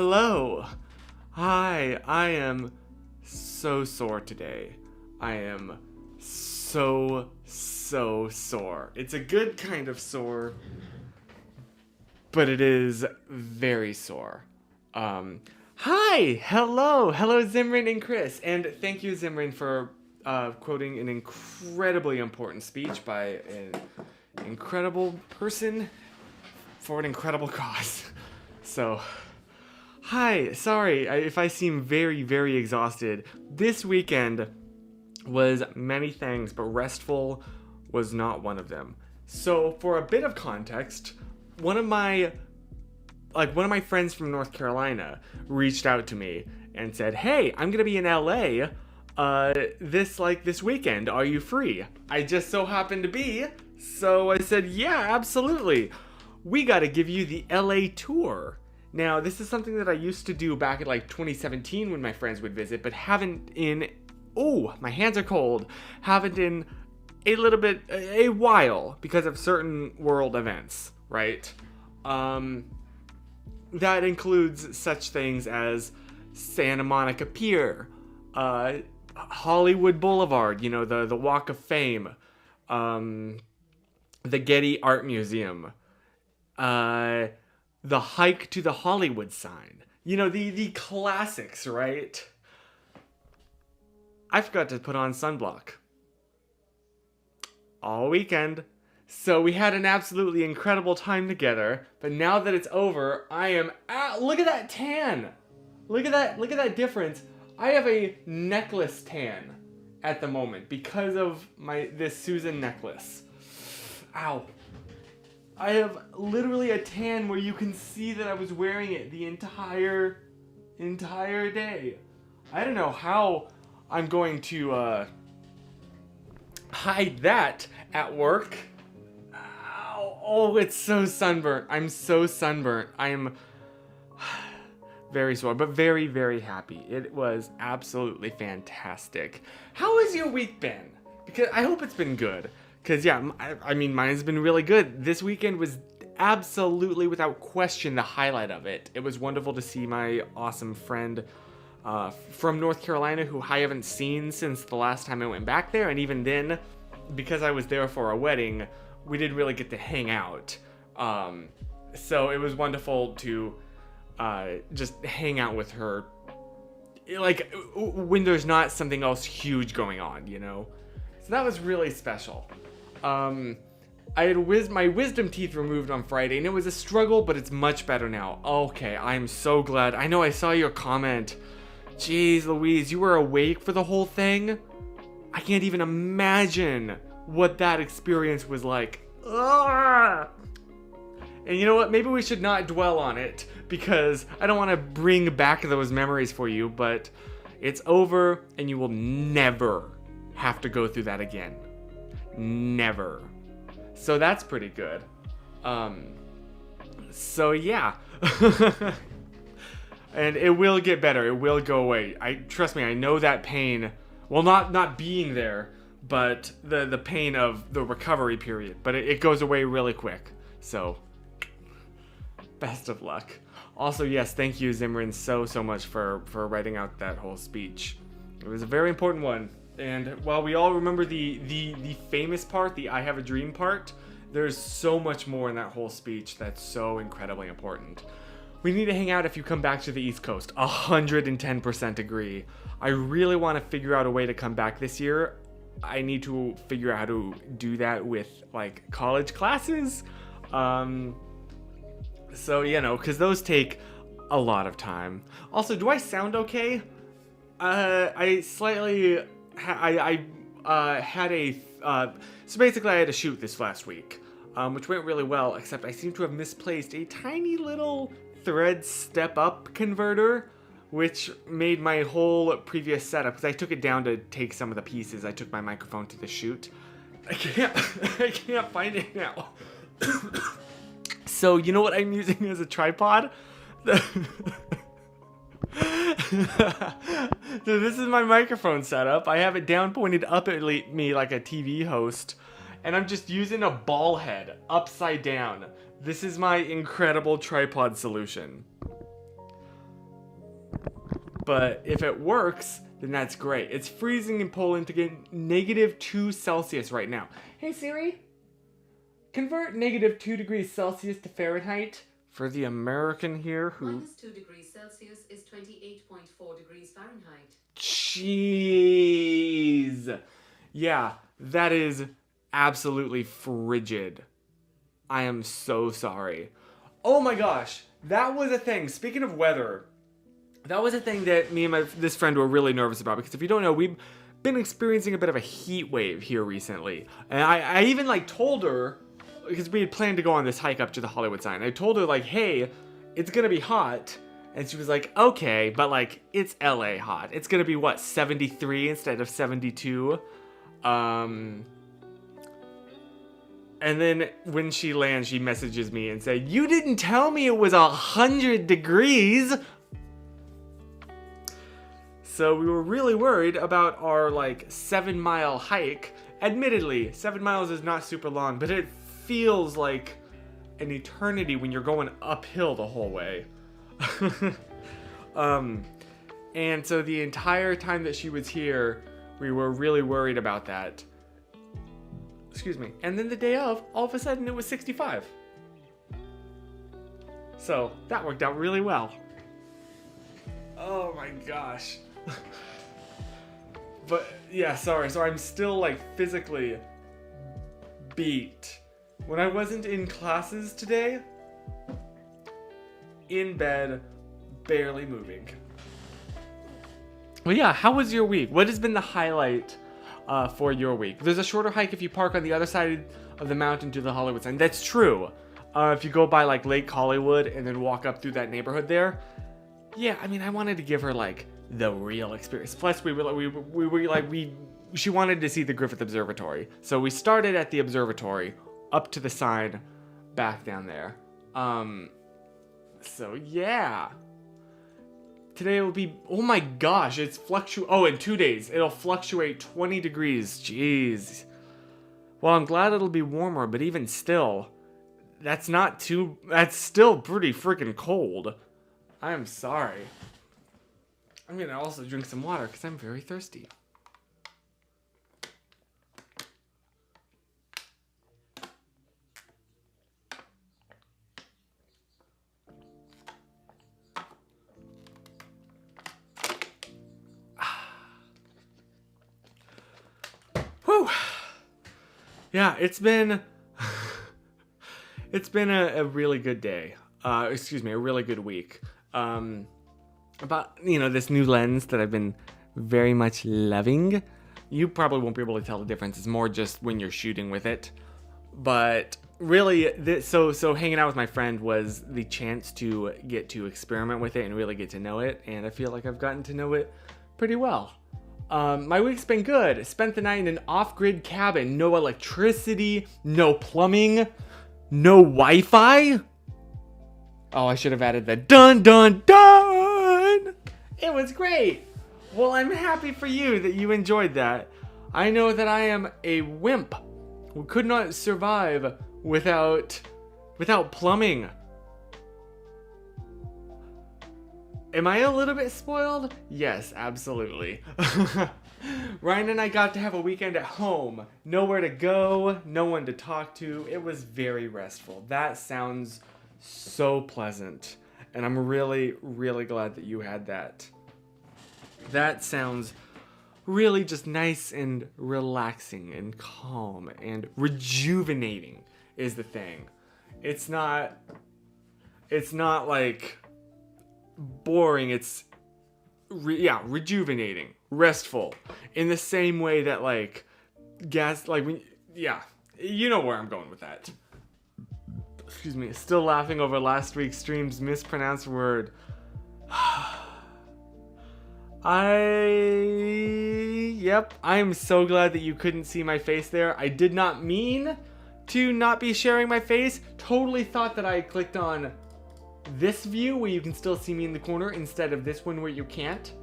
Hello. Hi, I am so sore today. I am so sore. It's a good kind of sore, but it is very sore. Hi, hello Zimran and Chris, and thank you Zimran for quoting an incredibly important speech by an incredible person for an incredible cause. So, hi, sorry if I seem very exhausted. This weekend was many things, but restful was not one of them. So, for a bit of context, one of my friends from North Carolina reached out to me and said, "Hey, I'm gonna be in LA this weekend. Are you free?" I just so happened to be, so I said, "Yeah, absolutely. We got to give you the LA tour." Now, this is something that I used to do back in 2017 when my friends would visit, but haven't in my hands are cold. Haven't in a while because of certain world events, right? That includes such things as Santa Monica Pier, Hollywood Boulevard, the Walk of Fame, the Getty Art Museum, the hike to the Hollywood sign. The classics, right? I forgot to put on sunblock all weekend. So we had an absolutely incredible time together, but now that it's over, I am look at that tan. Look at that difference. I have a necklace tan at the moment because of this Susan necklace. Ow. I have literally a tan where you can see that I was wearing it the entire day. I don't know how I'm going to hide that at work. Ow. Oh, it's so sunburnt. I'm so sunburnt. I am very sore, but very happy. It was absolutely fantastic. How has your week been? Because I hope it's been good. Because, yeah, I mean, mine has been really good. This weekend was absolutely, without question, the highlight of it. It was wonderful to see my awesome friend from North Carolina, who I haven't seen since the last time I went back there. And even then, because I was there for a wedding, we didn't really get to hang out. So it was wonderful to just hang out with her, when there's not something else huge going on, So that was really special. I had my wisdom teeth removed on Friday, and it was a struggle, but it's much better now. Okay, I'm so glad. I know I saw your comment. Jeez Louise, you were awake for the whole thing? I can't even imagine what that experience was like. Ugh! And you know what? Maybe we should not dwell on it, because I don't want to bring back those memories for you, but it's over, and you will never have to go through that again. Never. So that's pretty good. So yeah. And it will get better. It will go away. Trust me, I know that pain. Well, not being there, but the pain of the recovery period. But it goes away really quick. So best of luck. Also, yes, thank you, Zimran, so much for writing out that whole speech. It was a very important one. And while we all remember the famous part, the I have a dream part, there's so much more in that whole speech that's so incredibly important. We need to hang out if you come back to the East Coast. 110% agree. I really want to figure out a way to come back this year. I need to figure out how to do that with college classes. So, because those take a lot of time. Also, do I sound okay? So basically I had a shoot this last week, which went really well, except I seem to have misplaced a tiny little thread step-up converter, which made my whole previous setup, because I took it down to take some of the pieces. I took my microphone to the shoot. I can't find it now. So, you know what I'm using as a tripod? So this is my microphone setup. I have it down pointed up at me like a TV host, and I'm just using a ball head upside down. This is my incredible tripod solution. But if it works, then that's great. It's freezing in Poland to get -2 Celsius right now. Hey Siri, convert -2 degrees Celsius to Fahrenheit for the American here who... -2 degrees Celsius is 28.4 degrees Fahrenheit. Jeez. Yeah, that is absolutely frigid. I am so sorry. Oh my gosh, that was a thing. Speaking of weather, that was a thing that me and this friend were really nervous about, because if you don't know, we've been experiencing a bit of a heat wave here recently. And I even like told her, because we had planned to go on this hike up to the Hollywood sign. I told her like, hey, it's gonna be hot. And she was like, okay, but like, it's LA hot. It's gonna be what, 73 instead of 72? And then when she lands, she messages me and said, you didn't tell me it was 100 degrees. So we were really worried about our like 7-mile hike. Admittedly, 7 miles is not super long, but it feels like an eternity when you're going uphill the whole way. And so the entire time that she was here, we were really worried about that. Excuse me. And then the day of, all of a sudden it was 65. So that worked out really well. Oh my gosh. But yeah, sorry. So I'm still like physically beat. When I wasn't in classes today, in bed, barely moving. Well, yeah, how was your week? What has been the highlight for your week? There's a shorter hike if you park on the other side of the mountain to the Hollywood sign. That's true. If you go by like Lake Hollywood and then walk up through that neighborhood there. Yeah, I mean, I wanted to give her like the real experience. Plus, she wanted to see the Griffith Observatory. So we started at the observatory, up to the sign, back down there. So yeah. Today it will be, oh my gosh, it's in 2 days, it'll fluctuate 20 degrees, jeez. Well, I'm glad it'll be warmer, but even still, that's still pretty freaking cold. I am sorry. I'm gonna also drink some water, because I'm very thirsty. Whew. Yeah, it's been a really good day. A really good week. About, this new lens that I've been very much loving. You probably won't be able to tell the difference. It's more just when you're shooting with it. But really, so hanging out with my friend was the chance to get to experiment with it and really get to know it. And I feel like I've gotten to know it pretty well. My week's been good. Spent the night in an off-grid cabin. No electricity, no plumbing, no Wi-Fi. Oh, I should have added the dun dun dun. It was great. Well, I'm happy for you that you enjoyed that. I know that I am a wimp who could not survive without plumbing. Am I a little bit spoiled? Yes, absolutely. Ryan and I got to have a weekend at home. Nowhere to go, no one to talk to. It was very restful. That sounds so pleasant. And I'm really, really glad that you had that. That sounds really just nice and relaxing and calm and rejuvenating is the thing. It's not like boring. It's rejuvenating, restful, in the same way that you know where I'm going with that. Excuse me, still laughing over last week's stream's mispronounced word. I am so glad that you couldn't see my face there. I did not mean to not be sharing my face. Totally thought that I clicked on this view where you can still see me in the corner instead of this one where you can't.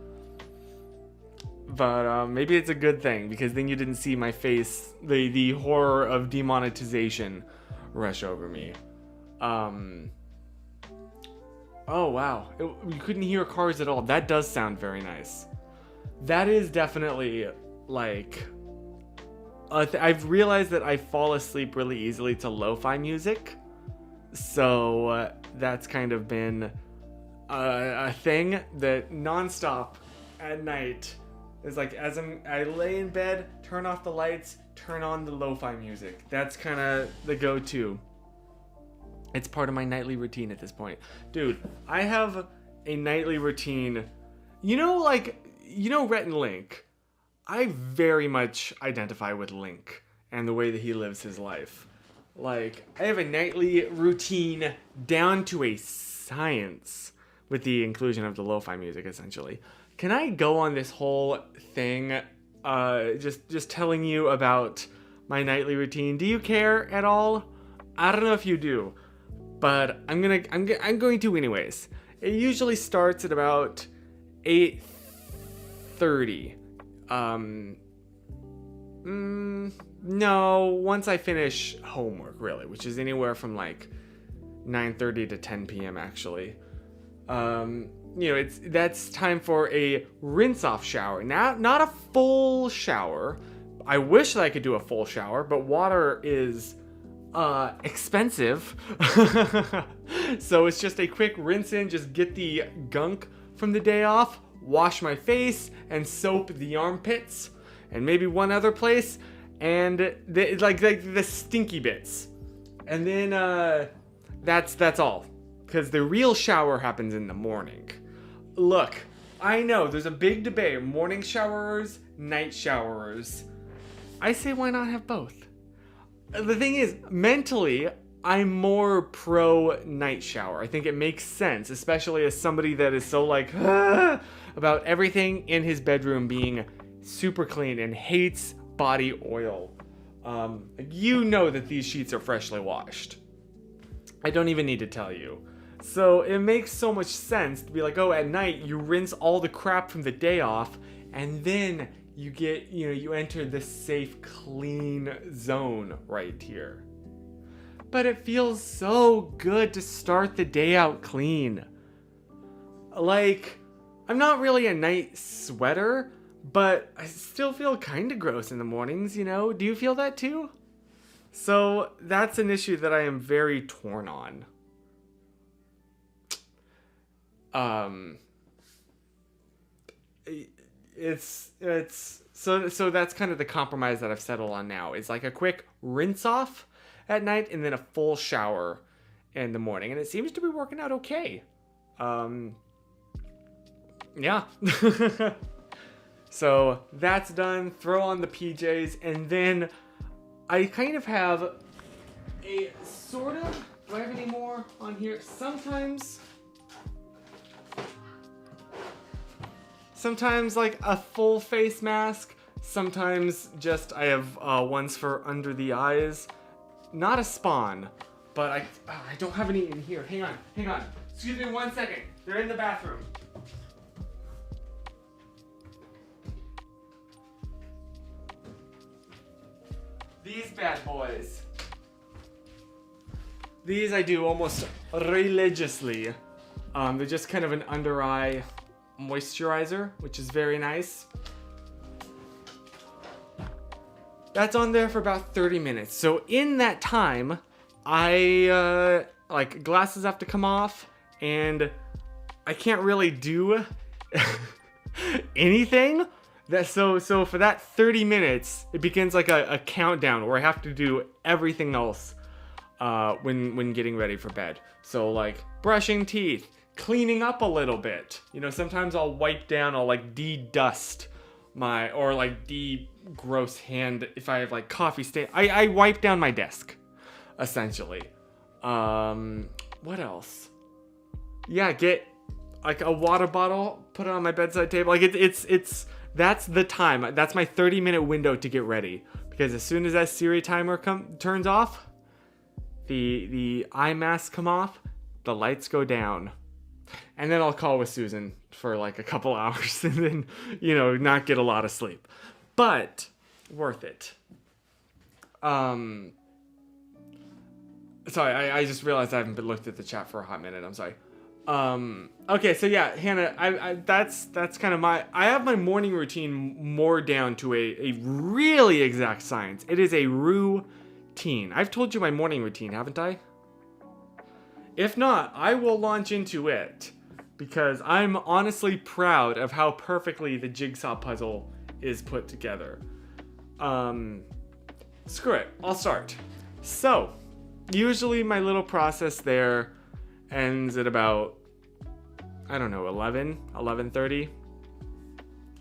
But maybe it's a good thing, because then you didn't see my face, the horror of demonetization rush over me. Oh, wow. You couldn't hear cars at all. That does sound very nice. That is definitely, like... I've realized that I fall asleep really easily to lo-fi music. So that's kind of been a thing that nonstop at night is like as I lay in bed, turn off the lights, turn on the lo-fi music. That's kind of the go-to. It's part of my nightly routine at this point. Dude, I have a nightly routine. You know, Rhett and Link? I very much identify with Link and the way that he lives his life. Like, I have a nightly routine down to a science with the inclusion of the lo-fi music, essentially. Can I go on this whole thing, just telling you about my nightly routine? Do you care at all? I don't know if you do, but I'm going to anyways. It usually starts at about 8:30. No, once I finish homework, really, which is anywhere from like 9:30 to 10 p.m. actually. That's time for a rinse-off shower. Not a full shower. I wish that I could do a full shower, but water is expensive. So it's just a quick rinse in, just get the gunk from the day off, wash my face, and soap the armpits, and maybe one other place, and the stinky bits. And then that's all. Because the real shower happens in the morning. Look, I know there's a big debate. Morning showerers, night showerers. I say why not have both? The thing is, mentally, I'm more pro night shower. I think it makes sense, especially as somebody that is so like about everything in his bedroom being super clean and hates body oil. You know that these sheets are freshly washed. I don't even need to tell you. So it makes so much sense to be like, oh, at night you rinse all the crap from the day off, and then you get, you enter the safe, clean zone right here. But it feels so good to start the day out clean. Like, I'm not really a night sweater, but I still feel kind of gross in the mornings, Do you feel that too? So that's an issue that I am very torn on. So that's kind of the compromise that I've settled on now. It's like a quick rinse off at night and then a full shower in the morning, and it seems to be working out okay. Yeah. So that's done. Throw on the PJs, and then I kind of have a sort of... Do I have any more on here? Sometimes like a full face mask. Sometimes just I have ones for under the eyes. Not a spawn, but I don't have any in here. Hang on. Excuse me 1 second. They're in the bathroom. These bad boys. These I do almost religiously. They're just kind of an under eye moisturizer, which is very nice. That's on there for about 30 minutes. So in that time, I glasses have to come off, and I can't really do anything. So for that 30 minutes, it begins like a countdown where I have to do everything else when getting ready for bed. So like brushing teeth, cleaning up a little bit. Sometimes I'll wipe down, I'll like de-dust or like de-gross hand if I have like coffee stain. I wipe down my desk, essentially. What else? Yeah, get like a water bottle, put it on my bedside table. Like it's that's the time. That's my 30-minute window to get ready. Because as soon as that Siri timer turns off, the eye masks come off, the lights go down. And then I'll call with Susan for like a couple hours and then, not get a lot of sleep. But worth it. Sorry, I just realized I haven't looked at the chat for a hot minute. I'm sorry. Okay, so yeah, Hannah, that's kind of I have my morning routine more down to a really exact science. It is a routine. I've told you my morning routine, haven't I? If not, I will launch into it because I'm honestly proud of how perfectly the jigsaw puzzle is put together. Screw it, I'll start. So, usually my little process there ends at about, I don't know, 11:30.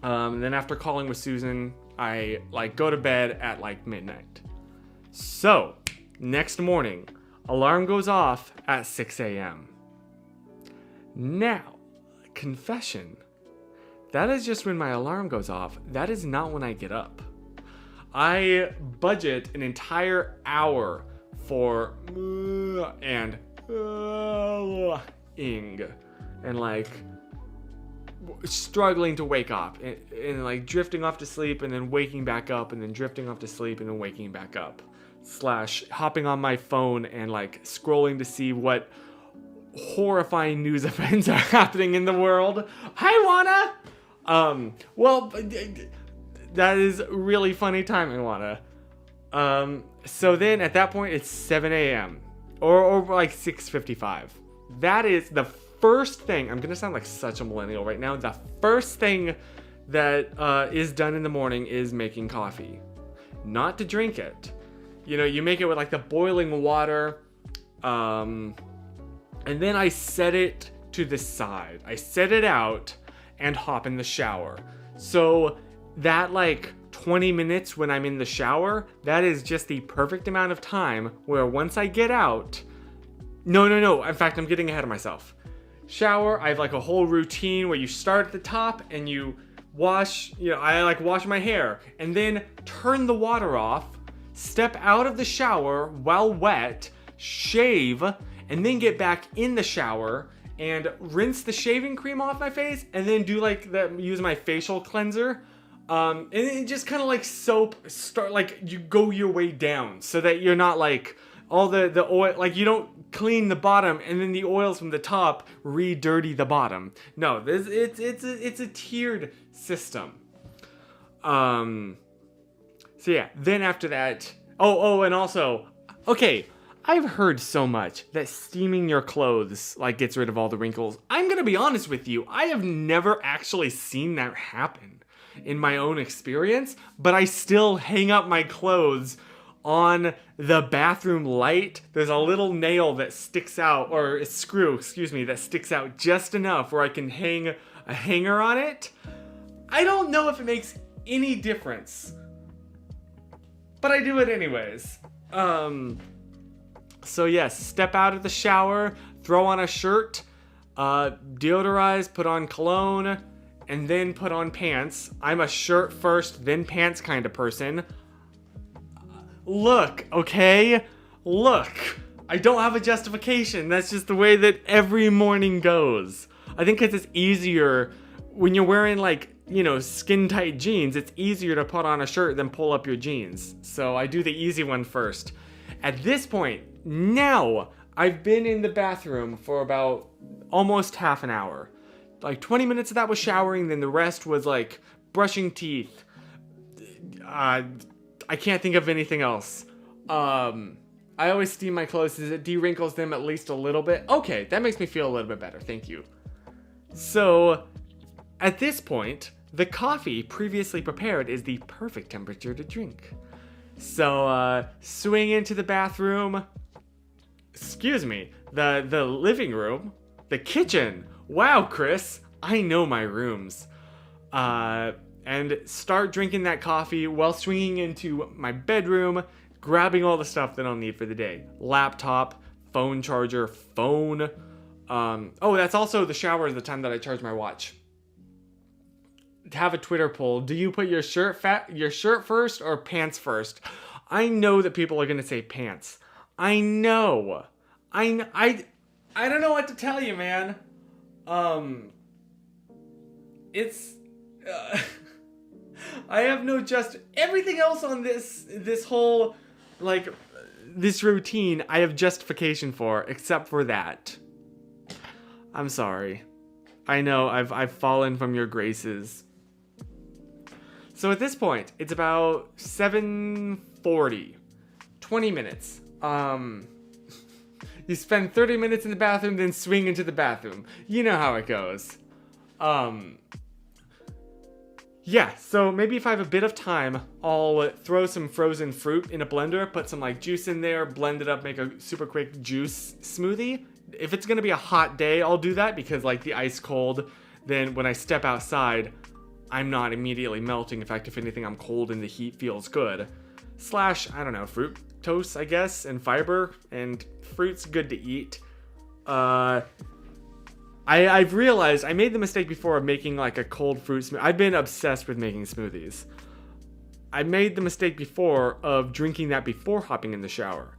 Then after calling with Susan, I go to bed at midnight. So, next morning, alarm goes off at 6 a.m. Now, confession, that is just when my alarm goes off. That is not when I get up. I budget an entire hour for and and struggling to wake up and drifting off to sleep and then waking back up and then drifting off to sleep and then waking back up / hopping on my phone and scrolling to see what horrifying news events are happening in the world. Hi, Juana. Well, that is really funny timing, Juana. So then at that point it's 7 a.m. or 6:55. That is the first thing. I'm gonna sound like such a millennial right now. The first thing that is done in the morning is making coffee. Not to drink it. You make it with the boiling water. And then I set it to the side. I set it out and hop in the shower. So that 20 minutes when I'm in the shower, that is just the perfect amount of time where once I get out, no. In fact, I'm getting ahead of myself. Shower, I have a whole routine where you start at the top and you wash, I wash my hair and then turn the water off, step out of the shower while wet, shave, and then get back in the shower and rinse the shaving cream off my face and then do use my facial cleanser. And it just kind of soap start you go your way down so that you're not all the oil, you don't clean the bottom and then the oils from the top re-dirty the bottom. No, it's a tiered system. So yeah, then after that, and also, okay, I've heard so much that steaming your clothes gets rid of all the wrinkles. I'm gonna be honest with you, I have never actually seen that happen in my own experience, but I still hang up my clothes on the bathroom light. There's a little nail that sticks out, or a screw, that sticks out just enough where I can hang a hanger on it. I don't know if it makes any difference, but I do it anyways. So yes, step out of the shower, throw on a shirt, deodorize, put on cologne, and then put on pants. I'm a shirt first, then pants kind of person. Look, okay? Look, I don't have a justification. That's just the way that every morning goes. I think it's easier when you're wearing skin tight jeans, it's easier to put on a shirt than pull up your jeans. So I do the easy one first. At this point, now I've been in the bathroom for about almost half an hour. 20 minutes of that was showering, then the rest was brushing teeth. I can't think of anything else. I always steam my clothes as it de-wrinkles them at least a little bit. Okay, that makes me feel a little bit better, thank you. So, at this point, the coffee previously prepared is the perfect temperature to drink. So, swing into the bathroom, the living room, the kitchen. Wow, Chris, I know my rooms. And start drinking that coffee while swinging into my bedroom, grabbing all the stuff that I'll need for the day. Laptop, phone charger, phone. That's also the shower is the time that I charge my watch. Have a Twitter poll. Do you put your shirt first or pants first? I know that people are going to say pants. I know. I don't know what to tell you, man. I have no everything else on this whole this routine I have justification for except for that. I'm sorry. I know I've fallen from your graces. So at this point, it's about 7:40. 20 minutes. You spend 30 minutes in the bathroom, then swing into the bathroom. You know how it goes. Yeah, so maybe if I have a bit of time, I'll throw some frozen fruit in a blender, put some like juice in there, blend it up, make a super quick juice smoothie. If it's gonna be a hot day, I'll do that because like the ice cold, then when I step outside, I'm not immediately melting. In fact, if anything, I'm cold and the heat feels good. Slash, I don't know, fruit toast, I guess, and fiber, and fruit's good to eat. I've realized I made the mistake before of making like a cold fruit smoothie. I've been obsessed with making smoothies. I made the mistake before of drinking that before hopping in the shower.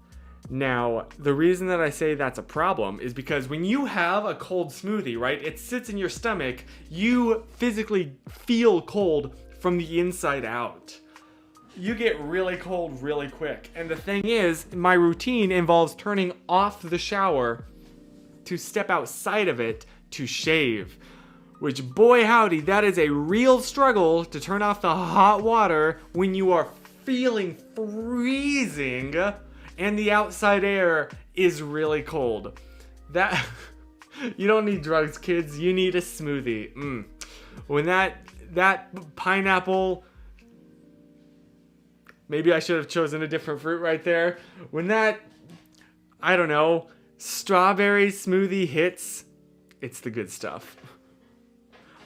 Now, the reason that I say that's a problem is because when you have a cold smoothie, right, it sits in your stomach, you physically feel cold from the inside out. You get really cold really quick. And the thing is, my routine involves turning off the shower to step outside of it to shave. Which, boy howdy, that is a real struggle to turn off the hot water when you are feeling freezing and the outside air is really cold. That you don't need drugs, kids. You need a smoothie. When that pineapple, maybe I should have chosen a different fruit right there. When that, I don't know, strawberry smoothie hits, it's the good stuff.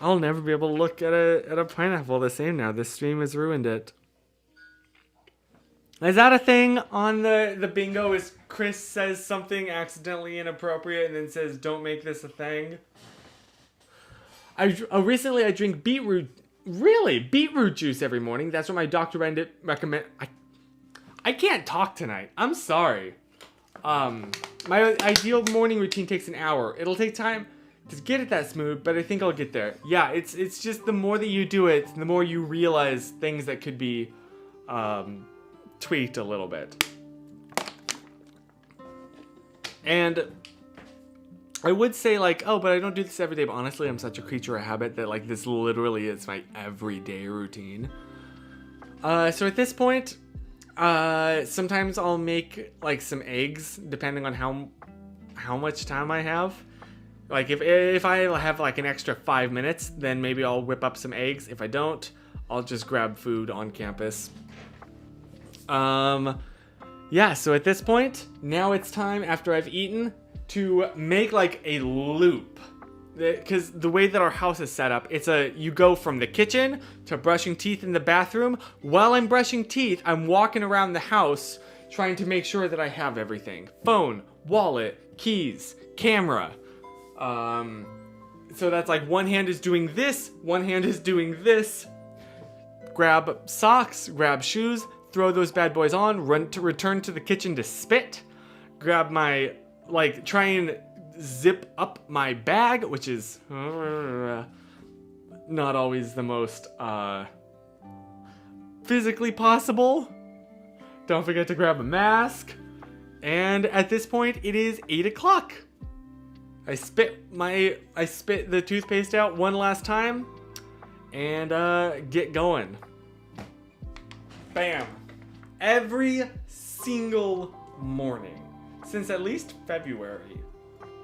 I'll never be able to look at a pineapple the same now. This stream has ruined it. Is that a thing on the bingo? Is Chris says something accidentally inappropriate and then says, don't make this a thing? Recently I drink beetroot juice every morning. That's what my doctor recommend. I can't talk tonight. I'm sorry. My ideal morning routine takes an hour. It'll take time to get it that smooth, but I think I'll get there. Yeah, it's just the more that you do it, the more you realize things that could be tweaked a little bit. And I would say like, oh, but I don't do this every day. But honestly, I'm such a creature of habit that like this literally is my everyday routine. So at this point, sometimes I'll make like some eggs depending on how much time I have. Like if I have like an extra 5 minutes, then maybe I'll whip up some eggs. If I don't, I'll just grab food on campus. Yeah, so at this point, now it's time after I've eaten to make like a loop. Because the way that our house is set up, you go from the kitchen to brushing teeth in the bathroom. While I'm brushing teeth, I'm walking around the house trying to make sure that I have everything. Phone, wallet, keys, camera. So that's like one hand is doing this, one hand is doing this. Grab socks, grab shoes, throw those bad boys on, return to the kitchen to spit. Grab my, try and zip up my bag, which is not always the most physically possible. Don't forget to grab a mask. And at this point, it is 8 o'clock. I spit the toothpaste out one last time and get going. Bam. Every single morning since at least February.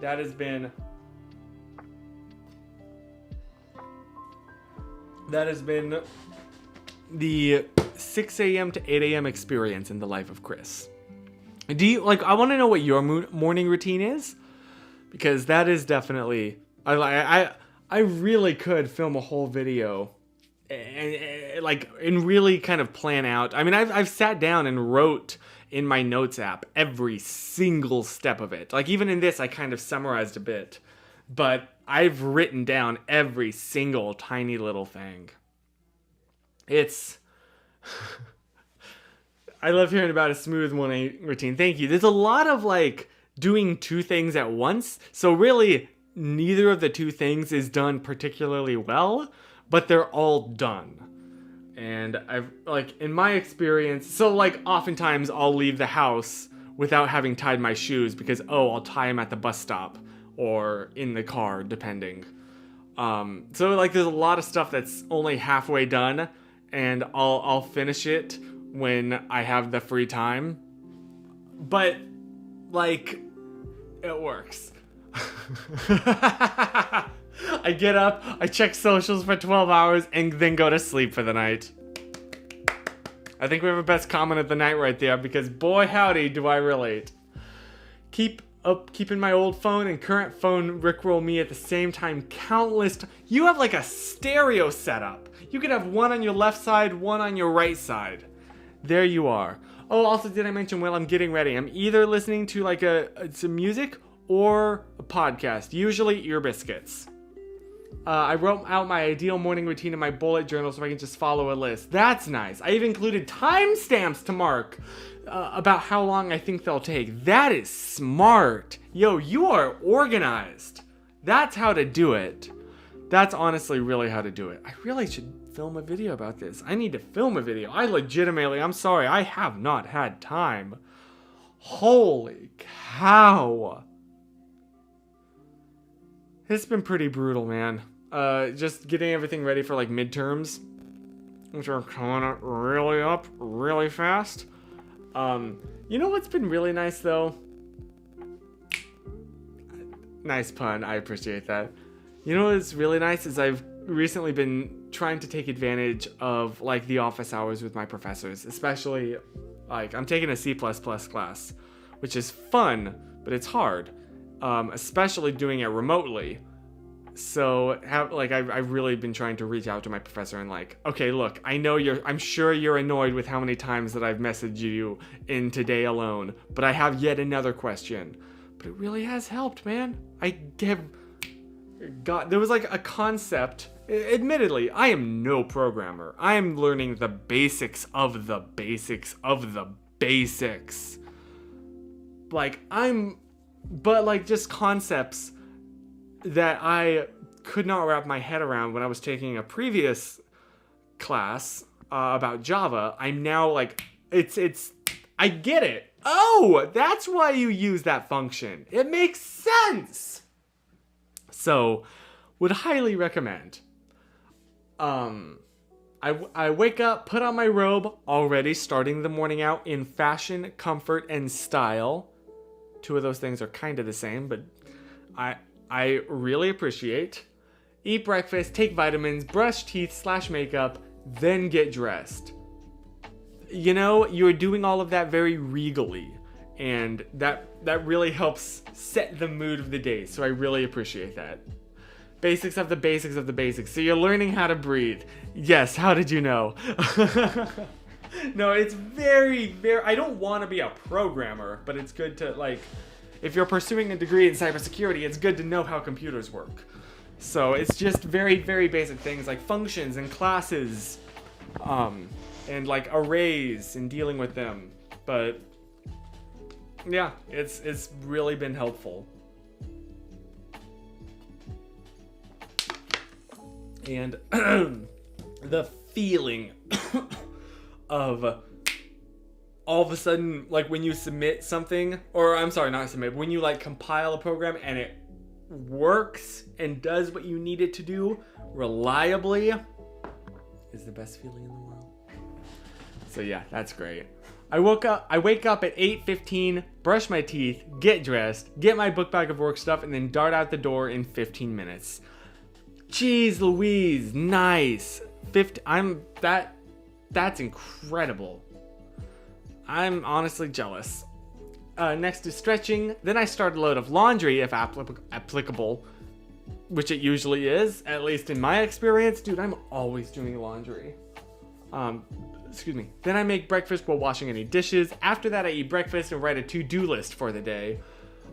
That has been the 6 a.m. to 8 a.m. experience in the life of Chris. I want to know what your morning routine is, because that is definitely, I really could film a whole video and really kind of plan out. I mean, I've sat down and wrote in my notes app every single step of it. Like even in this, I kind of summarized a bit, but I've written down every single tiny little thing. It's I love hearing about a smooth morning routine. Thank you. There's a lot of doing two things at once. So really neither of the two things is done particularly well, but they're all done. And I've in my experience, so oftentimes I'll leave the house without having tied my shoes because I'll tie them at the bus stop, or in the car, depending. So like there's a lot of stuff that's only halfway done, and I'll finish it when I have the free time. But like it works. I get up, I check socials for 12 hours, and then go to sleep for the night. I think we have a best comment of the night right there, because boy howdy do I relate. Keeping my old phone and current phone rickroll me at the same time countless You have like a stereo setup. You could have one on your left side, one on your right side. There you are. Oh, also did I mention while I'm getting ready, I'm either listening to like some music or a podcast, usually Ear Biscuits. I wrote out my ideal morning routine in my bullet journal so I can just follow a list. That's nice. I even included timestamps to mark about how long I think they'll take. That is smart. Yo, you are organized. That's how to do it. That's honestly really how to do it. I really should film a video about this. I need to film a video. I'm sorry, I have not had time. Holy cow. It's been pretty brutal, man. Just getting everything ready for like midterms, which are coming really up really fast. You know what's been really nice though? Nice pun, I appreciate that. You know what's really nice is I've recently been trying to take advantage of like the office hours with my professors, especially like I'm taking a C++ class, which is fun, but it's hard, especially doing it remotely. So I've really been trying to reach out to my professor and like, okay, look, I'm sure you're annoyed with how many times that I've messaged you in today alone, but I have yet another question. But it really has helped, man. There was like a concept. Admittedly, I am no programmer. I am learning the basics of the basics of the basics. But just concepts that I could not wrap my head around when I was taking a previous class about Java. I'm now like, I get it. Oh, that's why you use that function. It makes sense. So, would highly recommend. I wake up, put on my robe, already starting the morning out in fashion, comfort, and style. Two of those things are kind of the same, but I really appreciate. Eat breakfast, take vitamins, brush teeth / makeup, then get dressed. You know, you're doing all of that very regally, and that really helps set the mood of the day, so I really appreciate that. Basics of the basics of the basics. So you're learning how to breathe. Yes, how did you know? No, it's very, very... I don't want to be a programmer, but it's good to, like... If you're pursuing a degree in cybersecurity, it's good to know how computers work. So it's just very, very basic things like functions and classes, and like arrays and dealing with them. But yeah, it's really been helpful. And the feeling of all of a sudden, like when you submit something, or I'm sorry, not submit, when you like compile a program and it works and does what you need it to do reliably, is the best feeling in the world. So yeah, that's great. I wake up at 8:15, brush my teeth, get dressed, get my book bag of work stuff, and then dart out the door in 15 minutes. Jeez Louise, nice. That's incredible. I'm honestly jealous. Next is stretching. Then I start a load of laundry if applicable, which it usually is, at least in my experience. Dude, I'm always doing laundry. Then I make breakfast while washing any dishes. After that, I eat breakfast and write a to-do list for the day.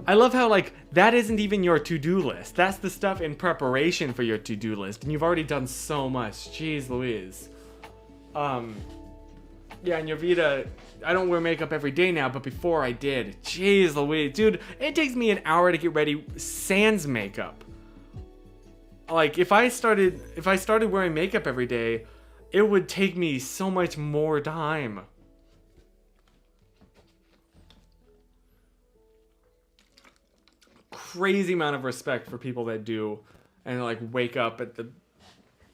I love how, like, that isn't even your to-do list. That's the stuff in preparation for your to-do list, and you've already done so much. Jeez Louise. Yeah, and your Vita, I don't wear makeup every day now, but before I did. Jeez Louise. Dude, it takes me an hour to get ready sans makeup. Like, if I started wearing makeup every day, it would take me so much more time. crazy amount of respect for people that do and like wake up at the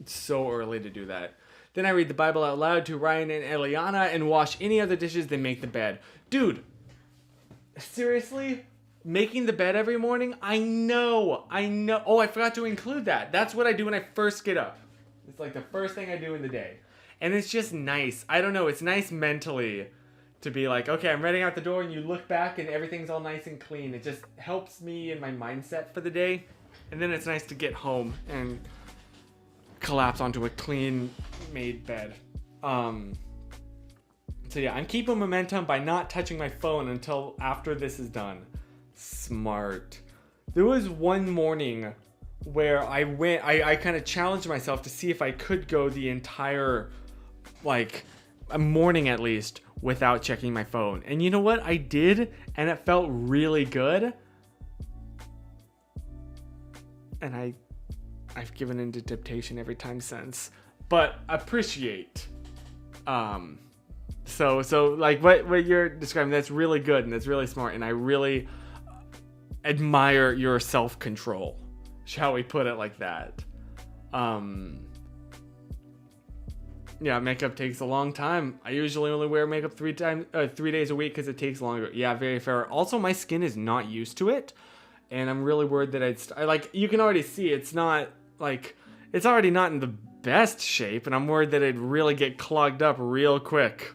so early to do that. Then I read the Bible out loud to Ryan and Eliana and wash any other dishes, then make the bed. Dude, seriously? Making the bed every morning? I know. Oh, I forgot to include that. That's what I do when I first get up. It's like the first thing I do in the day. And it's just nice. I don't know. It's nice mentally to be like, okay, I'm running out the door, and you look back and everything's all nice and clean. It just helps me in my mindset for the day. And then it's nice to get home and collapse onto a clean made bed. So yeah, I'm keeping momentum by not touching my phone until after this is done. Smart. There was one morning where I kind of challenged myself to see if I could go the entire, like, a morning at least without checking my phone. And you know what? I did, and it felt really good. And I've given into temptation every time since. But appreciate. So like what you're describing, that's really good and that's really smart, and I really admire your self-control. Shall we put it like that? Yeah, makeup takes a long time. I usually only wear makeup 3 days a week because it takes longer. Yeah, very fair. Also, my skin is not used to it, and I'm really worried that I like, you can already see it's not like, it's already not in the best shape, and I'm worried that it'd really get clogged up real quick.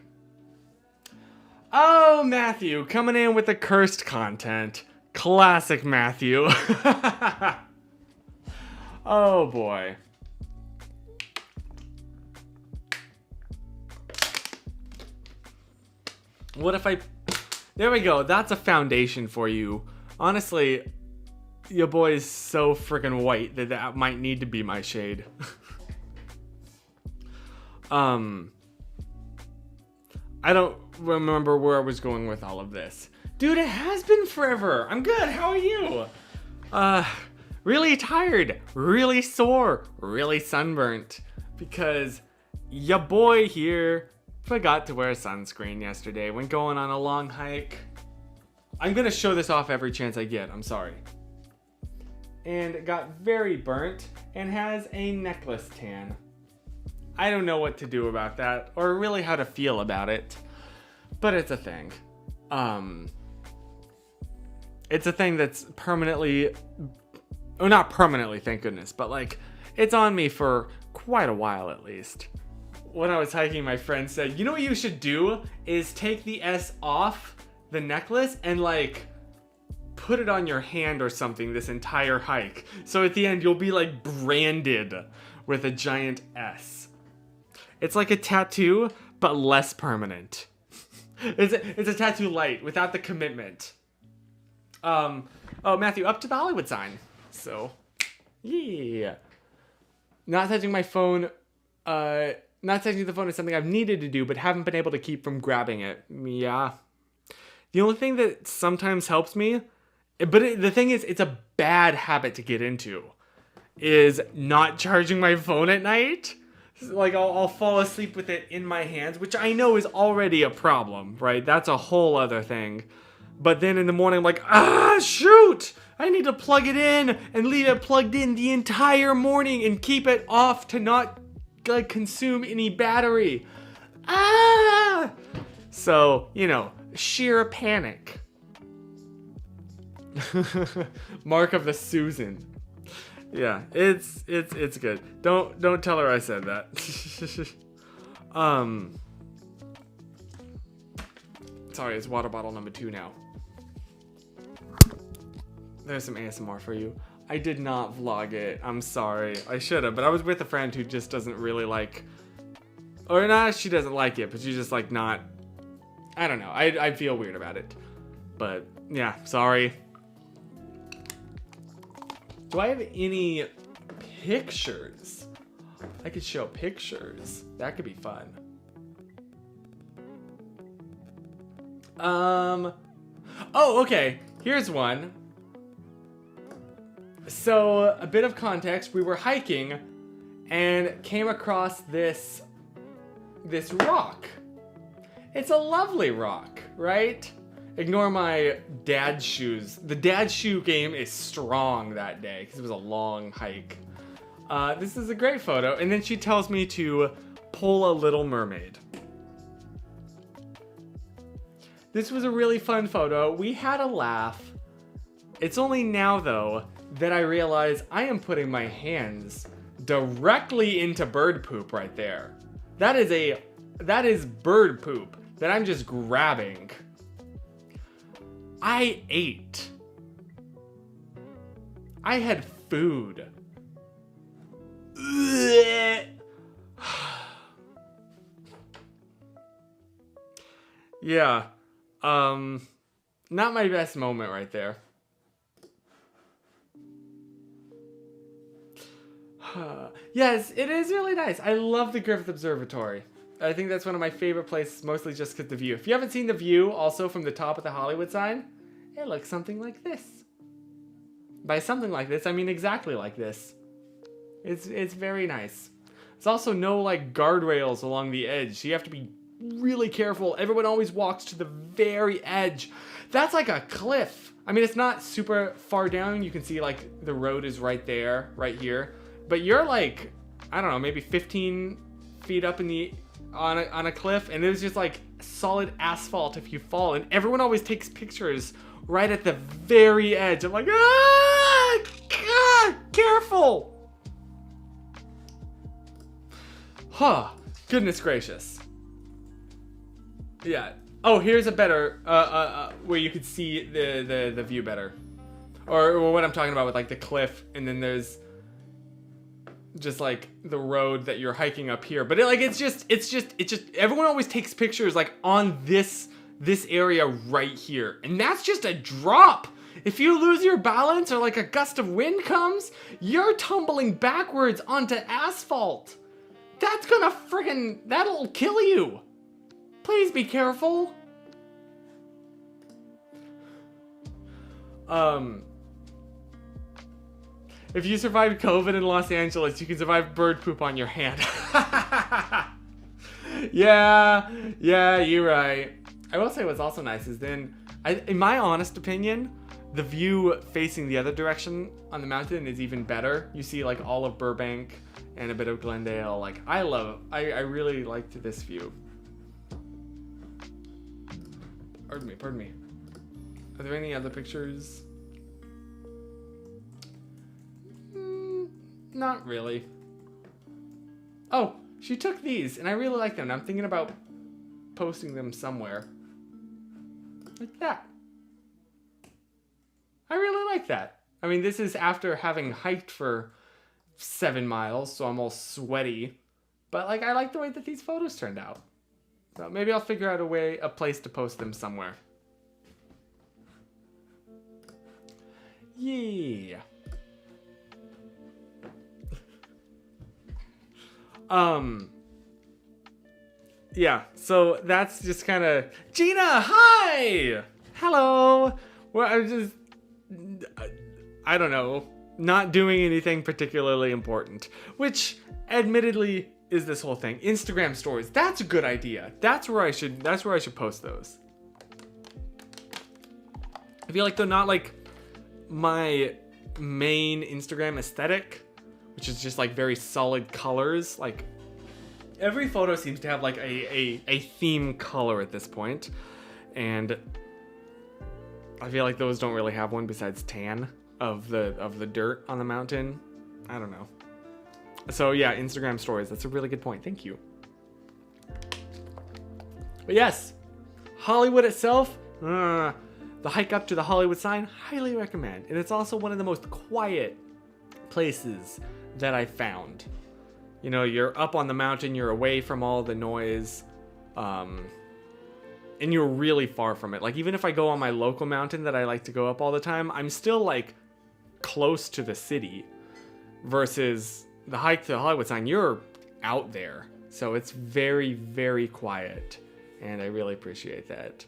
Oh, Matthew, coming in with the cursed content. Classic Matthew. Oh, boy. What if I... There we go. That's a foundation for you. Honestly, your boy is so freaking white that might need to be my shade. I don't remember where I was going with all of this. Dude, it has been forever. I'm good. How are you? Really tired, really sore, really sunburnt. Because ya boy here forgot to wear sunscreen yesterday when going on a long hike. I'm gonna show this off every chance I get. I'm sorry. And got very burnt and has a necklace tan. I don't know what to do about that, or really how to feel about it, but it's a thing. It's a thing that's permanently, or not permanently, thank goodness, but like, it's on me for quite a while at least. When I was hiking, my friend said, you know what you should do is take the S off the necklace and like put it on your hand or something this entire hike. So at the end, you'll be like branded with a giant S. It's like a tattoo, but less permanent. It's a tattoo light without the commitment. Oh, Matthew, up to the Hollywood sign. So, yeah. Not touching my phone. Not touching the phone is something I've needed to do, but haven't been able to keep from grabbing it. Yeah. The only thing that sometimes helps me, but the thing is, it's a bad habit to get into, is not charging my phone at night. Like, I'll fall asleep with it in my hands, which I know is already a problem, right? That's a whole other thing. But then in the morning, I'm like, shoot! I need to plug it in and leave it plugged in the entire morning and keep it off to not like consume any battery. So, you know, sheer panic. Mark of the Susan. Yeah, it's good. Don't tell her I said that. Sorry, it's water bottle number 2 now. There's some ASMR for you. I did not vlog it. I'm sorry. I should have, but I was with a friend who just doesn't really like, or not, she doesn't like it, but she's just like not, I don't know. I feel weird about it. But yeah, sorry. Do I have any pictures? I could show pictures. That could be fun. Oh, okay. Here's one. So, a bit of context. We were hiking and came across this rock. It's a lovely rock, right? Ignore my dad shoes. The dad shoe game is strong that day because it was a long hike. This is a great photo. And then she tells me to pull a Little Mermaid. This was a really fun photo. We had a laugh. It's only now, though, that I realize I am putting my hands directly into bird poop right there. That is bird poop that I'm just grabbing. I ate. I had food. Yeah. Not my best moment right there. Yes, it is really nice. I love the Griffith Observatory. I think that's one of my favorite places, mostly just because the view. If you haven't seen the view, also from the top of the Hollywood sign, it looks something like this. By something like this, I mean exactly like this. It's very nice. There's also no like guardrails along the edge, so you have to be really careful. Everyone always walks to the very edge. That's like a cliff. I mean, it's not super far down. You can see like the road is right there, right here. But you're like, I don't know, maybe 15 feet up in the on a cliff, and it was just like solid asphalt if you fall. And everyone always takes pictures right at the very edge. I'm like, God, careful. Huh, goodness gracious. Yeah. Oh, here's a better, where you could see the view better. Or what I'm talking about with like the cliff, and then there's just like the road that you're hiking up here. But it's just everyone always takes pictures like on this area right here. And that's just a drop. If you lose your balance or like a gust of wind comes, you're tumbling backwards onto asphalt. That's gonna that'll kill you. Please be careful. If you survived COVID in Los Angeles, you can survive bird poop on your hand. Yeah, you're right. I will say what's also nice is then, in my honest opinion, the view facing the other direction on the mountain is even better. You see like all of Burbank and a bit of Glendale. Like I really liked this view. Pardon me. Are there any other pictures? Not really. Oh, she took these, and I really like them. I'm thinking about posting them somewhere. Like that. I really like that. I mean, this is after having hiked for 7 miles, so I'm all sweaty. But, like, I like the way that these photos turned out. So maybe I'll figure out a place to post them somewhere. Yeah. Yeah, so that's just kind of... Gina, hi! Hello! Well, I'm just... I don't know. Not doing anything particularly important. Which, admittedly, is this whole thing. Instagram stories. That's a good idea. That's where I should post those. I feel like they're not like my main Instagram aesthetic, which is just like very solid colors. Like every photo seems to have like a theme color at this point, and I feel like those don't really have one besides tan of the dirt on the mountain. I don't know. So yeah, Instagram stories. That's a really good point. Thank you. But yes, Hollywood itself, the hike up to the Hollywood sign, highly recommend. And it's also one of the most quiet places that I found. You know, you're up on the mountain, you're away from all the noise, and you're really far from it. Like, even if I go on my local mountain that I like to go up all the time, I'm still, like, close to the city. Versus the hike to the Hollywood sign, you're out there. So it's very, very quiet. And I really appreciate that.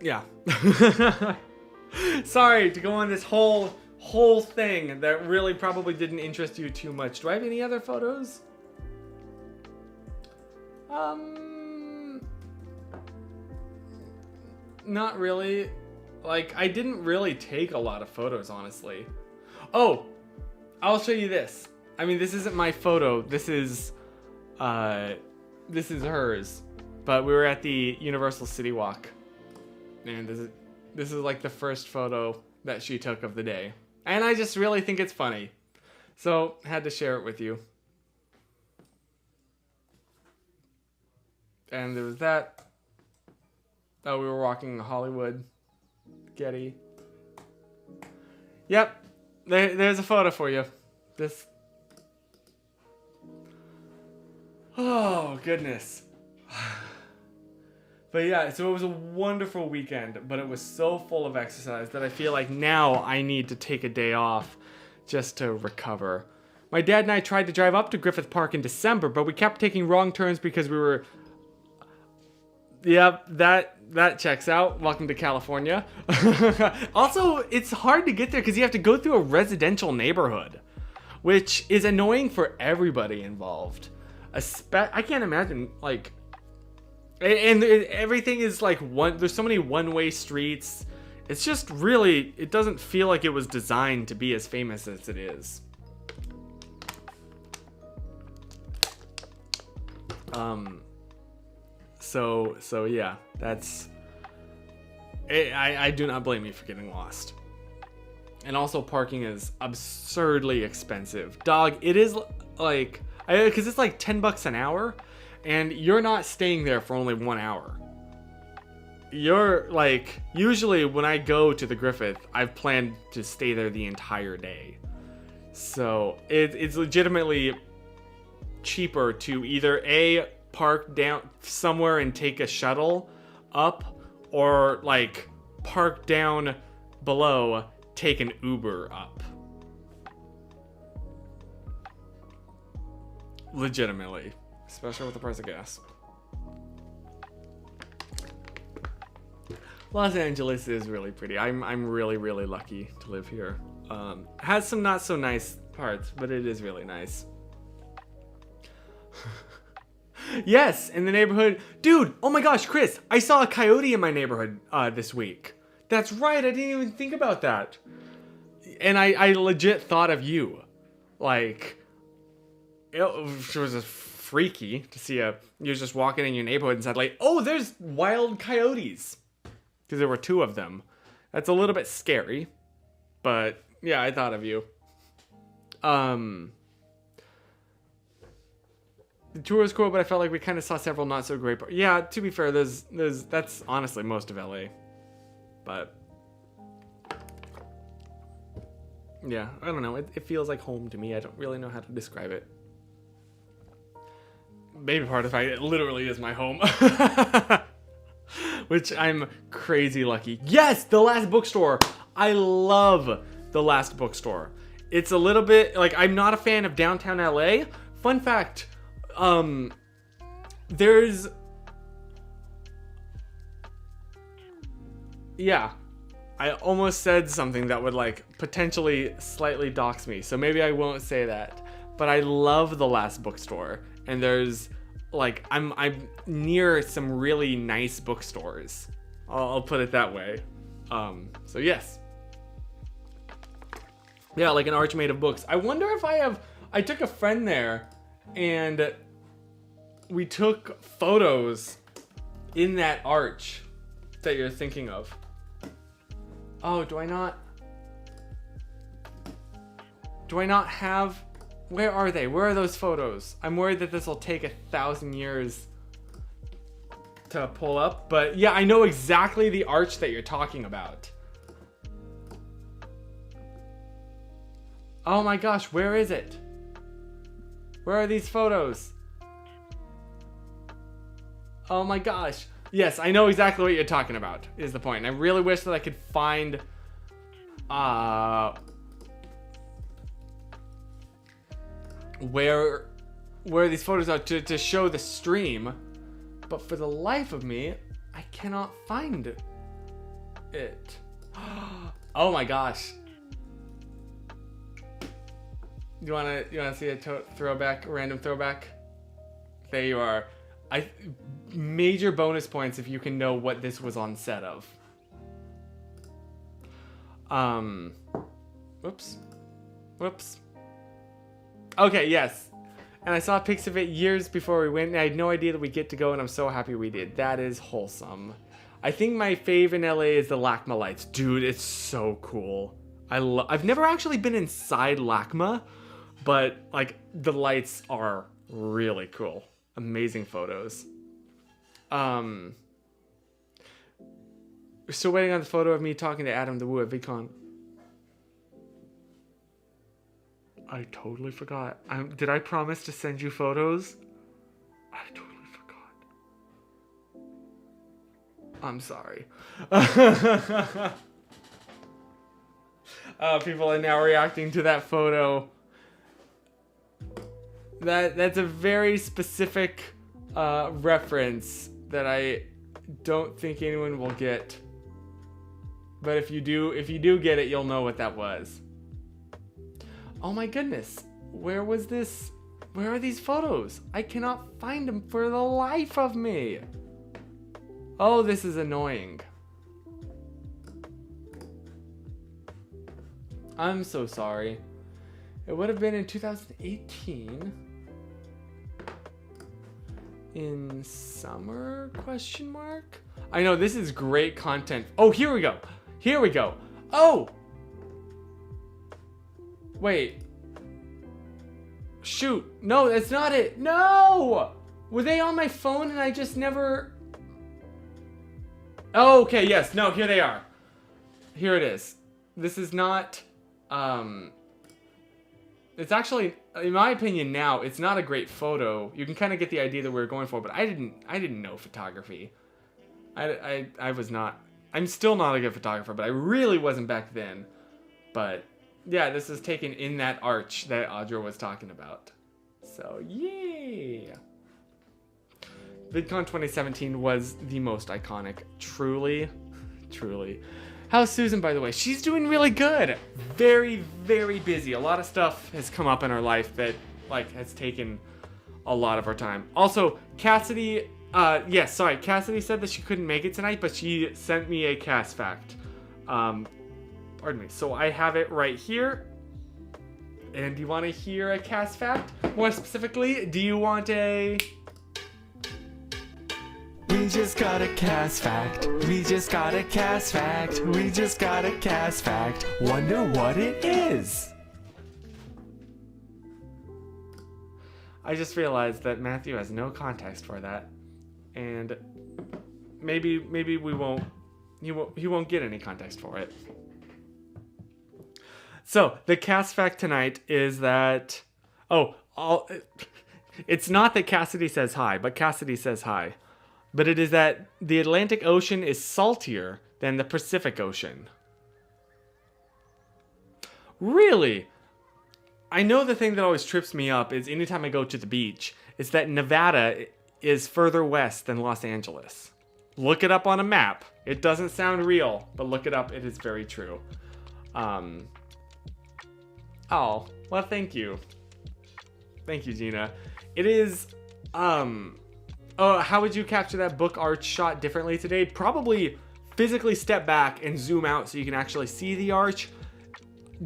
Yeah. Sorry to go on this whole whole thing that really probably didn't interest you too much. Do I have any other photos? Not really. Like, I didn't really take a lot of photos, honestly. Oh, I'll show you this. I mean, this isn't my photo. This is hers. But we were at the Universal City Walk. And this is like the first photo that she took of the day. And I just really think it's funny. So, had to share it with you. And there was that. Oh, we were walking Hollywood. Getty. Yep. There's a photo for you. This. Oh, goodness. But yeah, so it was a wonderful weekend, but it was so full of exercise that I feel like now I need to take a day off just to recover. My dad and I tried to drive up to Griffith Park in December, but we kept taking wrong turns because we were... Yep, that checks out. Welcome to California. Also, it's hard to get there because you have to go through a residential neighborhood, which is annoying for everybody involved. I can't imagine, like... And everything is like there's so many one-way streets. It's just really, it doesn't feel like it was designed to be as famous as it is. So yeah, that's, I do not blame you for getting lost. And also parking is absurdly expensive. Dog, it is like, because it's like $10 an hour. And you're not staying there for only 1 hour. You're like, usually when I go to the Griffith, I've planned to stay there the entire day. So it's legitimately cheaper to either A, park down somewhere and take a shuttle up, or like park down below, take an Uber up. Legitimately. Especially with the price of gas. Los Angeles is really pretty. I'm really, really lucky to live here. Has some not so nice parts, but it is really nice. Yes, in the neighborhood. Dude, oh my gosh, Chris, I saw a coyote in my neighborhood this week. That's right, I didn't even think about that. And I legit thought of you. Like, it was a freaky to see you're just walking in your neighborhood and said like, oh, there's wild coyotes, because there were 2 of them. That's a little bit scary, but yeah, I thought of you. The tour was cool, but I felt like we kind of saw several not so great parts. Yeah, to be fair, that's honestly most of LA, but yeah, I don't know, it feels like home to me. I don't really know how to describe it. Maybe part of it literally is my home. Which I'm crazy lucky. Yes, the Last Bookstore. I love the Last Bookstore. It's a little bit like, I'm not a fan of downtown LA. Fun fact, there's, yeah, I almost said something that would like potentially slightly dox me, so maybe I won't say that. But I love the Last Bookstore. And there's like, I'm near some really nice bookstores. I'll put it that way. So yes. Yeah, like an arch made of books. I wonder if I took a friend there and we took photos in that arch that you're thinking of. Oh, do I not have... Where are they? Where are those photos? I'm worried that this will take 1,000 years to pull up. But yeah, I know exactly the arch that you're talking about. Oh my gosh, where is it? Where are these photos? Oh my gosh. Yes, I know exactly what you're talking about, is the point. And I really wish that I could find... where these photos are to show the stream, but for the life of me, I cannot find it. Oh my gosh. You wanna see a throwback, a random throwback? There you are. Major bonus points if you can know what this was on set of. Whoops. Okay, yes. And I saw pics of it years before we went, and I had no idea that we'd get to go, and I'm so happy we did. That is wholesome. I think my fave in LA is the LACMA lights. Dude, it's so cool. I've never actually been inside LACMA, but like the lights are really cool. Amazing photos. We're still waiting on the photo of me talking to Adam the Woo at VidCon. I totally forgot. Did I promise to send you photos? I totally forgot. I'm sorry. People are now reacting to that photo. That's a very specific reference that I don't think anyone will get. But if you do get it, you'll know what that was. Oh my goodness. Where was this? Where are these photos? I cannot find them for the life of me. Oh, this is annoying. I'm so sorry. It would have been in 2018. In summer? Question mark? I know this is great content. Oh, here we go. Here we go. Oh! Wait. Shoot. No, that's not it. No! Were they on my phone and I just never... Oh, okay, yes. No, here they are. Here it is. This is not... It's actually, in my opinion now, it's not a great photo. You can kind of get the idea that we were going for, but I didn't know photography. I was not... I'm still not a good photographer, but I really wasn't back then. But... yeah, this is taken in that arch that Audra was talking about. So, yay! VidCon 2017 was the most iconic. Truly. How's Susan, by the way? She's doing really good. Very, very busy. A lot of stuff has come up in her life that, like, has taken a lot of her time. Also, Cassidy, Cassidy said that she couldn't make it tonight, but she sent me a cast fact. Pardon me. So I have it right here. And do you want to hear a cast fact? More specifically, do you want a... We just got a cast fact. We just got a cast fact. We just got a cast fact. Wonder what it is. I just realized that Matthew has no context for that. And maybe we won't... He won't get any context for it. So, the cast fact tonight is that... it's not that Cassidy says hi, but Cassidy says hi. But it is that the Atlantic Ocean is saltier than the Pacific Ocean. Really? I know the thing that always trips me up is anytime I go to the beach, is that Nevada is further west than Los Angeles. Look it up on a map. It doesn't sound real, but look it up. It is very true. Oh, well, thank you. Thank you, Gina. It is, oh, how would you capture that book arch shot differently today? Probably physically step back and zoom out so you can actually see the arch.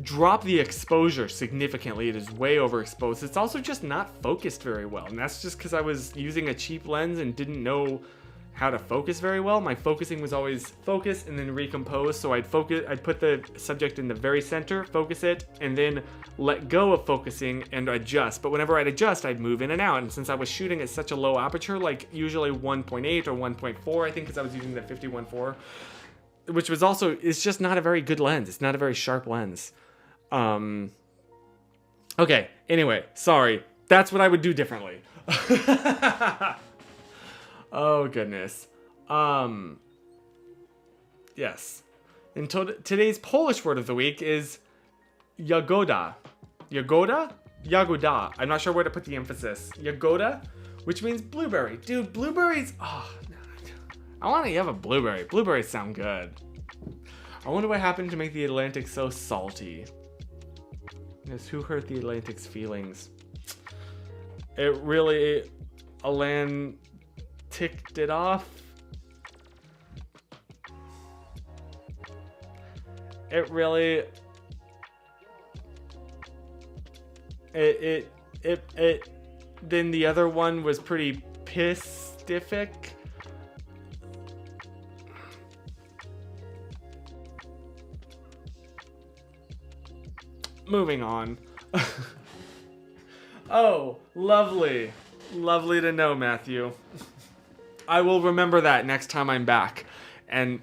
Drop the exposure significantly. It is way overexposed. It's also just not focused very well. And that's just because I was using a cheap lens and didn't know how to focus very well. My focusing was always focus and then recompose. So I'd put the subject in the very center, focus it, and then let go of focusing and adjust. But whenever I'd adjust, I'd move in and out. And since I was shooting at such a low aperture, like usually 1.8 or 1.4, I think, because I was using the 51.4, which was also, it's just not a very good lens. It's not a very sharp lens. Okay, anyway, sorry. That's what I would do differently. Oh, goodness. Yes. And today's Polish word of the week is jagoda. Jagoda? Jagoda. I'm not sure where to put the emphasis. Jagoda, which means blueberry. Dude, blueberries... Oh, I want to have a blueberry. Blueberries sound good. I wonder what happened to make the Atlantic so salty. Yes, who hurt the Atlantic's feelings? It really... Alan ticked it off. It really... It then the other one was pretty pistific. Moving on. Oh, lovely. Lovely to know, Matthew. I will remember that next time I'm back. And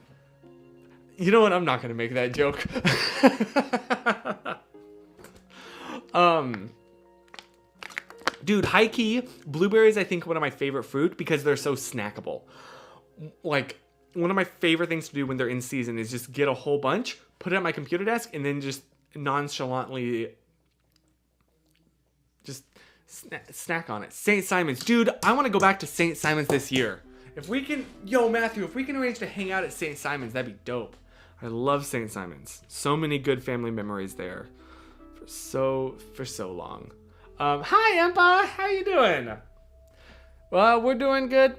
you know what? I'm not going to make that joke. Dude, high key, blueberries I think are one of my favorite fruit because they're so snackable. Like, one of my favorite things to do when they're in season is just get a whole bunch, put it at my computer desk, and then just nonchalantly just snack on it. St. Simon's. Dude, I want to go back to St. Simon's this year. If we can... Yo, Matthew, if we can arrange to hang out at St. Simon's, that'd be dope. I love St. Simon's. So many good family memories there. For so long. Hi, Empa. How you doing? Well, we're doing good.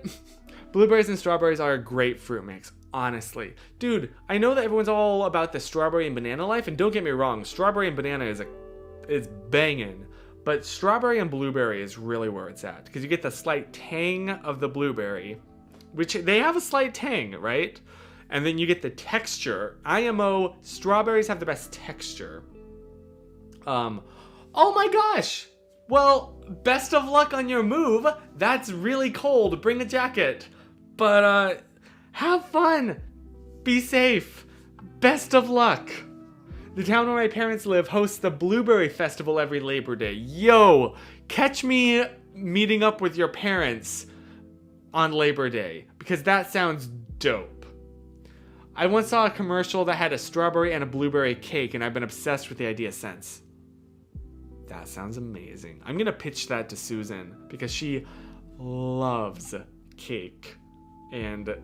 Blueberries and strawberries are a great fruit mix, honestly. Dude, I know that everyone's all about the strawberry and banana life, and don't get me wrong, strawberry and banana is banging. But strawberry and blueberry is really where it's at. Because you get the slight tang of the blueberry, which they have a slight tang, right? And then you get the texture. IMO, strawberries have the best texture. Oh my gosh! Well, best of luck on your move. That's really cold. Bring a jacket. But, have fun. Be safe. Best of luck. The town where my parents live hosts the Blueberry Festival every Labor Day. Yo, catch me meeting up with your parents on Labor Day, because that sounds dope. I once saw a commercial that had a strawberry and a blueberry cake, and I've been obsessed with the idea since. That sounds amazing. I'm gonna pitch that to Susan, because she loves cake, and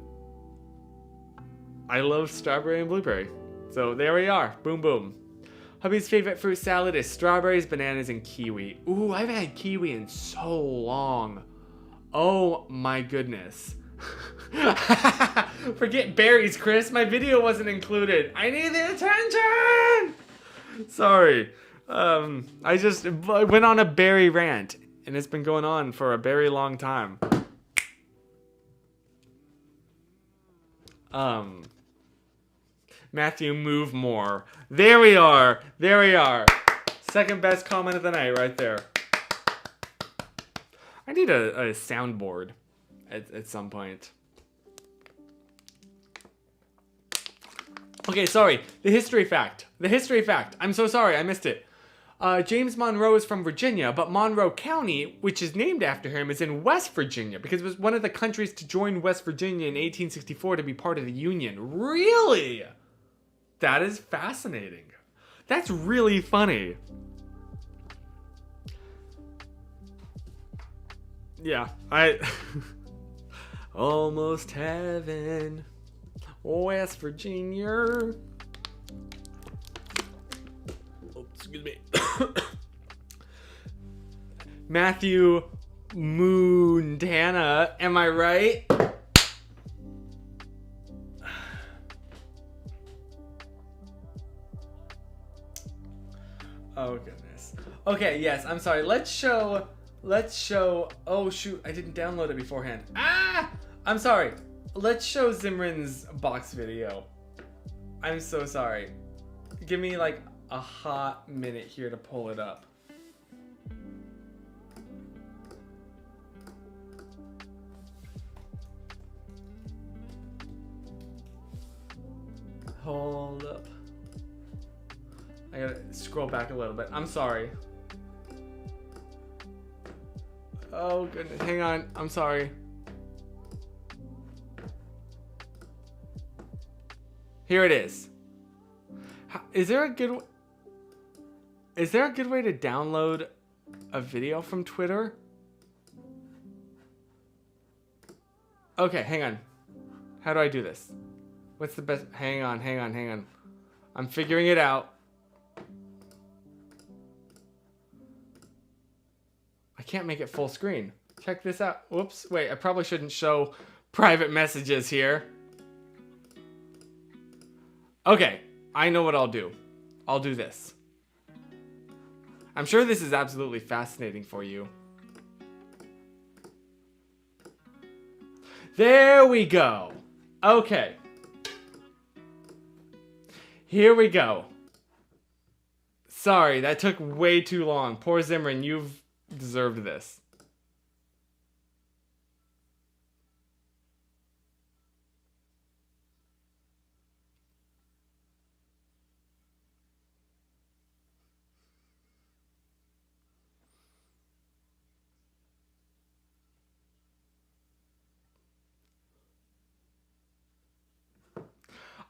I love strawberry and blueberry. So there we are. Boom, boom. Hubby's favorite fruit salad is strawberries, bananas, and kiwi. Ooh, I haven't had kiwi in so long. Oh my goodness. Forget berries, Chris. My video wasn't included. I need the attention! Sorry. I just went on a berry rant, and it's been going on for a very long time. Matthew, move more. There we are. There we are. Second best comment of the night right there. I need a soundboard at some point. Okay, sorry. The history fact. The history fact. I'm so sorry. I missed it. James Monroe is from Virginia, but Monroe County, which is named after him, is in West Virginia because it was one of the countries to join West Virginia in 1864 to be part of the Union. Really? That is fascinating. That's really funny. Yeah, almost heaven, West Virginia. Oh, excuse me. Matthew Montana, am I right? Oh goodness. Okay, yes, I'm sorry. Let's show, oh shoot, I didn't download it beforehand. Ah! I'm sorry. Let's show Zimran's box video. I'm so sorry. Give me like a hot minute here to pull it up. Hold up. I gotta scroll back a little bit. I'm sorry. Oh goodness, hang on. I'm sorry. Here it is. Is there a good way to download a video from Twitter? Okay, hang on. How do I do this? What's the best? Hang on. I'm figuring it out. can't make it full screen. Check this out. Whoops. Wait, I probably shouldn't show private messages here. Okay, I know what I'll do. I'll do this. I'm sure this is absolutely fascinating for you. There we go. Okay. Here we go. Sorry, that took way too long. Poor Zimran, you've deserved this.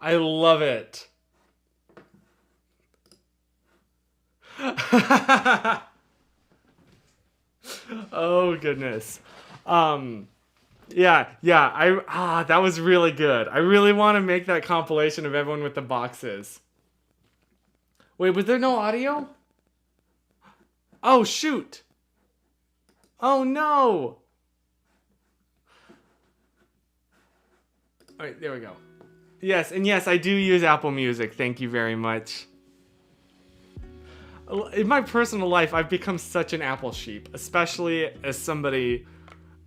I love it. Oh goodness. Yeah, that was really good. I really want to make that compilation of everyone with the boxes. Wait, was there no audio? Oh shoot. Oh no. All right, there we go. Yes, and yes, I do use Apple Music. Thank you very much. In my personal life, I've become such an Apple sheep, especially as somebody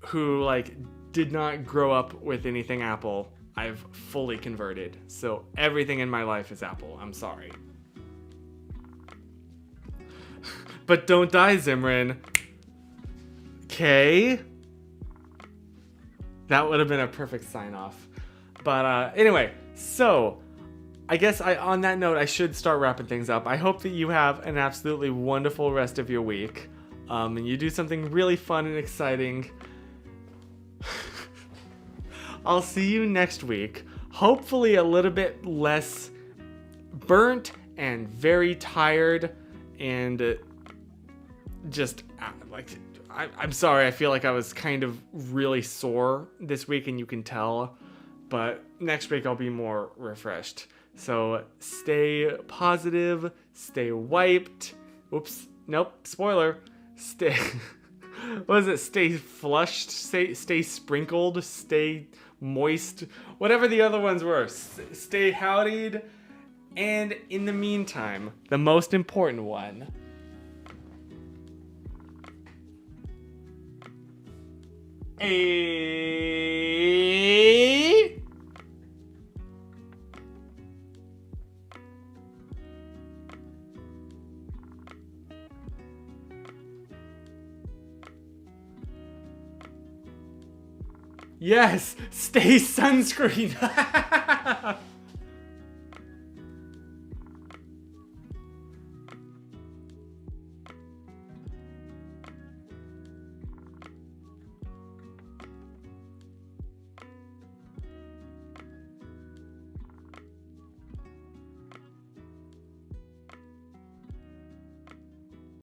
who like did not grow up with anything Apple. I've fully converted. So everything in my life is Apple. I'm sorry. But don't die, Zimran. Okay. That would have been a perfect sign off. But anyway, so I guess on that note, I should start wrapping things up. I hope that you have an absolutely wonderful rest of your week. And you do something really fun and exciting. I'll see you next week. Hopefully a little bit less burnt and very tired and just like... I'm sorry, I feel like I was kind of really sore this week and you can tell. But next week I'll be more refreshed. So stay positive, stay wiped. Oops, nope, spoiler. Stay, what is it? Stay flushed, stay sprinkled, stay moist. Whatever the other ones were. Stay howdied. And in the meantime, the most important one. Yes, stay sunscreen.